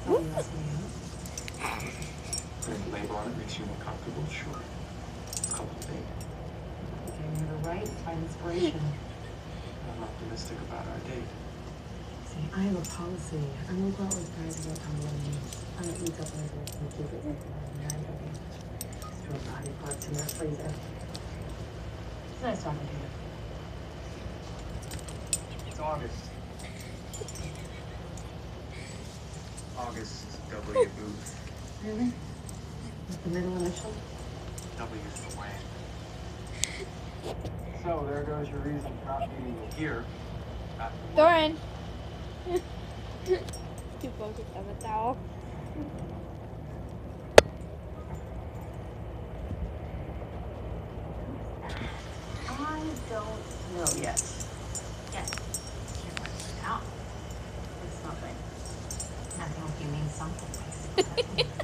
Oh, you asked me Putting a label on it makes you more comfortable, sure. It's called a date. out. Okay, you're the right by inspiration. I'm optimistic about our date. See, I have a policy. I won't go out with guys without telling them names. I don't eat up my girls and keep it married, okay? Throw body parts in their freezer. It's nice talking to you. It's August. August W. Booth. Really? With the middle initial? W's for Wayne. So there goes your reason for not meeting me here. After work. Doran! Chú bố chị tao bắt tao. I don't know yet. Yes. Can't work it out. It's nothing. Nothing if you mean something.